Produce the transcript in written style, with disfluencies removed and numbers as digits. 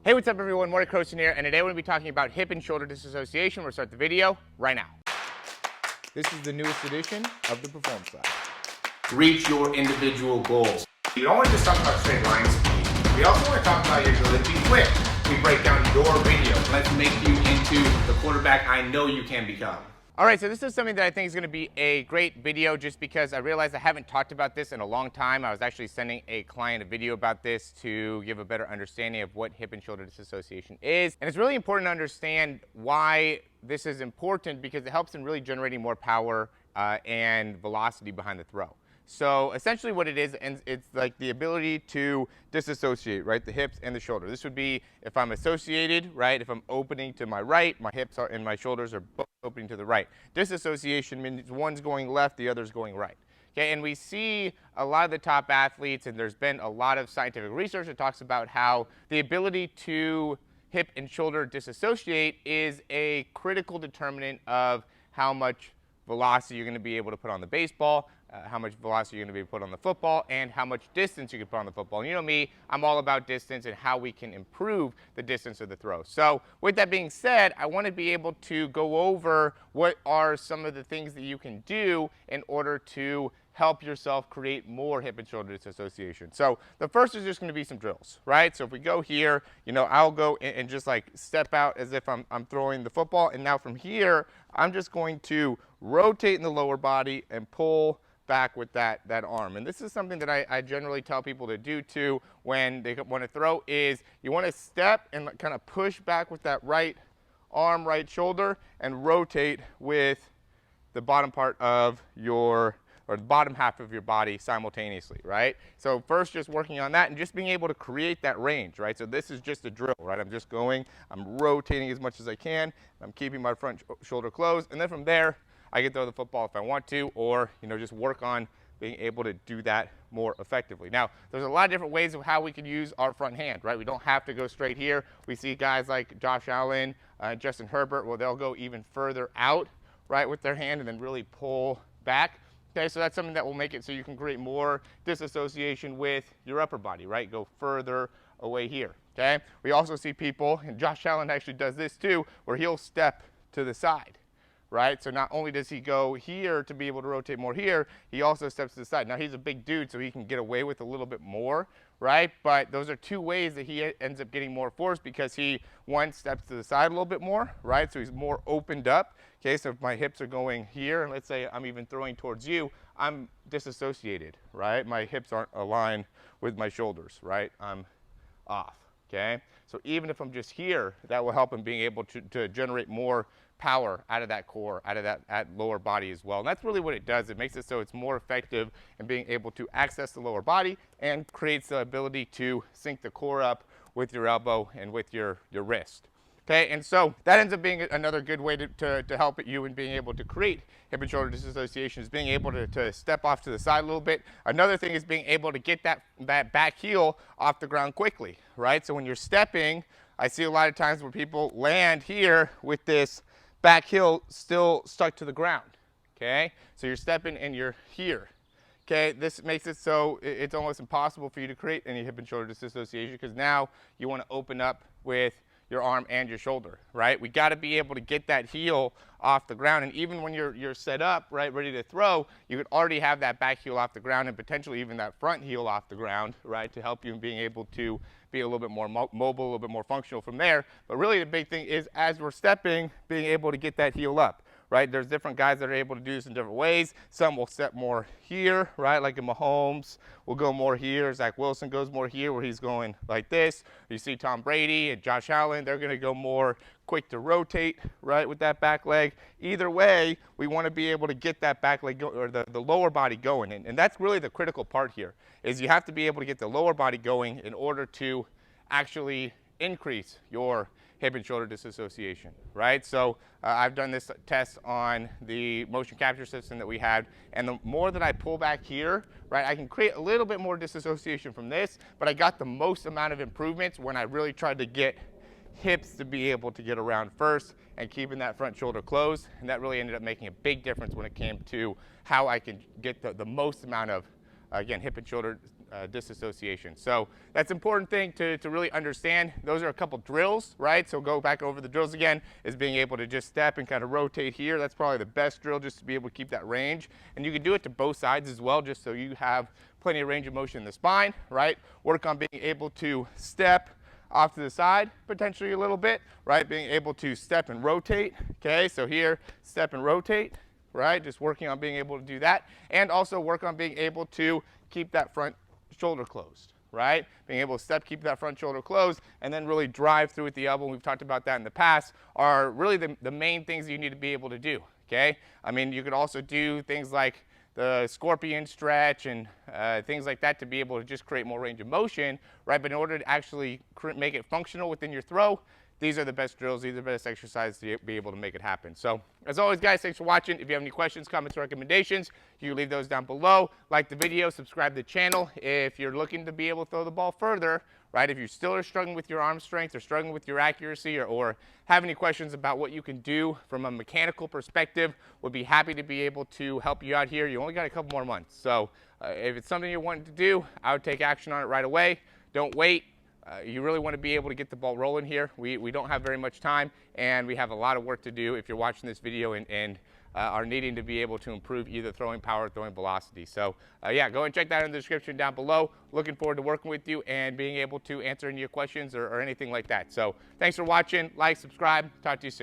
Hey, what's up everyone, Morey Croson here, and today we're going to be talking about hip and shoulder disassociation. We're going to start the video right now. This is the newest edition of the Performance Lab. Reach your individual goals. You don't want to just talk about straight line speed. We also want to talk about your ability to be quick. We break down your video. Let's make you into the quarterback I know you can become. All right, so this is something that I think is going to be a great video just because I realized I haven't talked about this in a long time. I was actually sending a client a video about this to give a better understanding of what hip and shoulder disassociation is. And it's really important to understand why this is important because it helps in really generating more power and velocity behind the throw. So essentially what it is, and it's like the ability to disassociate, right, the hips and the shoulder. This would be if I'm associated, right, if I'm opening to my right, my hips are, and my shoulders are both opening to the right. Disassociation means one's going left, the other's going right. Okay, and we see a lot of the top athletes, and there's been a lot of scientific research that talks about how the ability to hip and shoulder disassociate is a critical determinant of how much velocity you're going to be able to put on the baseball, how much velocity you're going to be able to put on the football, and how much distance you can put on the football. And you know me, I'm all about distance and how we can improve the distance of the throw. So with that being said, I want to be able to go over what are some of the things that you can do in order to help yourself create more hip and shoulder disassociation. So the first is just going to be some drills, right? So if we go here, you know, I'll go and just like step out as if I'm throwing the football. And now from here, I'm just going to rotate in the lower body and pull back with that arm. And this is something that I generally tell people to do too when they want to throw is you want to step and kind of push back with that right arm, right shoulder, and rotate with the bottom part of your, or the bottom half of your body simultaneously, right? So first just working on that and just being able to create that range, right? So this is just a drill, right? I'm just going, I'm rotating as much as I can, I'm keeping my front shoulder closed, and then from there, I can throw the football if I want to, or just work on being able to do that more effectively. Now, there's a lot of different ways of how we can use our front hand, right? We don't have to go straight here. We see guys like Josh Allen, Justin Herbert, well, they'll go even further out, right, with their hand and then really pull back. Okay, so that's something that will make it so you can create more disassociation with your upper body, right? Go further away here, okay? We also see people, and Josh Allen actually does this too, where he'll step to the side. Right? So not only does he go here to be able to rotate more here, he also steps to the side. Now he's a big dude, so he can get away with a little bit more, right? But those are two ways that he ends up getting more force because he, one, steps to the side a little bit more, right? So he's more opened up. Okay, so if my hips are going here, and let's say I'm even throwing towards you, I'm disassociated, right? My hips aren't aligned with my shoulders, right? I'm off, okay? So even if I'm just here, that will help in being able to generate more power out of that core, out of that lower body as well. And that's really what it does. It makes it so it's more effective in being able to access the lower body and creates the ability to sync the core up with your elbow and with your wrist. Okay, and so that ends up being another good way to help you in being able to create hip and shoulder disassociation is being able to step off to the side a little bit. Another thing is being able to get that back heel off the ground quickly, right? So when you're stepping, I see a lot of times where people land here with this back heel still stuck to the ground, okay? So you're stepping and you're here, okay? This makes it so it's almost impossible for you to create any hip and shoulder disassociation because now you want to open up with your arm and your shoulder, right? We got to be able to get that heel off the ground, and even when you're set up, right, ready to throw, you could already have that back heel off the ground and potentially even that front heel off the ground, right, to help you in being able to be a little bit more mobile, a little bit more functional from there. But really the big thing is as we're stepping, being able to get that heel up, right? There's different guys that are able to do this in different ways. Some will step more here, right? Like in Mahomes will go more here. Zach Wilson goes more here where he's going like this. You see Tom Brady and Josh Allen, they're going to go more quick to rotate, right, with that back leg. Either way, we want to be able to get that back leg or the lower body going. And that's really the critical part here is you have to be able to get the lower body going in order to actually increase your hip and shoulder disassociation, right? So I've done this test on the motion capture system that we had, and the more that I pull back here, right, I can create a little bit more disassociation from this, but I got the most amount of improvements when I really tried to get hips to be able to get around first and keeping that front shoulder closed, and that really ended up making a big difference when it came to how I can get the most amount of, again, hip and shoulder disassociation. So that's an important thing to really understand. Those are a couple drills, right? So go back over the drills again, is being able to just step and kind of rotate here. That's probably the best drill, just to be able to keep that range. And you can do it to both sides as well, just so you have plenty of range of motion in the spine, right? Work on being able to step off to the side potentially a little bit, right? Being able to step and rotate, okay? So here, step and rotate, right? Just working on being able to do that, and also work on being able to keep that front shoulder closed, right? Being able to step, keep that front shoulder closed, and then really drive through with the elbow. We've talked about that in the past, are really the main things that you need to be able to do, okay? I mean, you could also do things like the scorpion stretch and things like that to be able to just create more range of motion, right? But in order to actually make it functional within your throw, these are the best drills, these are the best exercises to be able to make it happen. So as always, guys, thanks for watching. If you have any questions, comments, or recommendations, you can leave those down below. Like the video, subscribe to the channel. If you're looking to be able to throw the ball further, right? If you still are struggling with your arm strength or struggling with your accuracy, or have any questions about what you can do from a mechanical perspective, would be happy to be able to help you out here. You only got a couple more months. So if it's something you're wanting to do, I would take action on it right away. Don't wait. You really want to be able to get the ball rolling here. We don't have very much time, and we have a lot of work to do if you're watching this video and are needing to be able to improve either throwing power or throwing velocity. So yeah, go and check that in the description down below. Looking forward to working with you and being able to answer any of your questions or anything like that. So thanks for watching. Like, subscribe. Talk to you soon.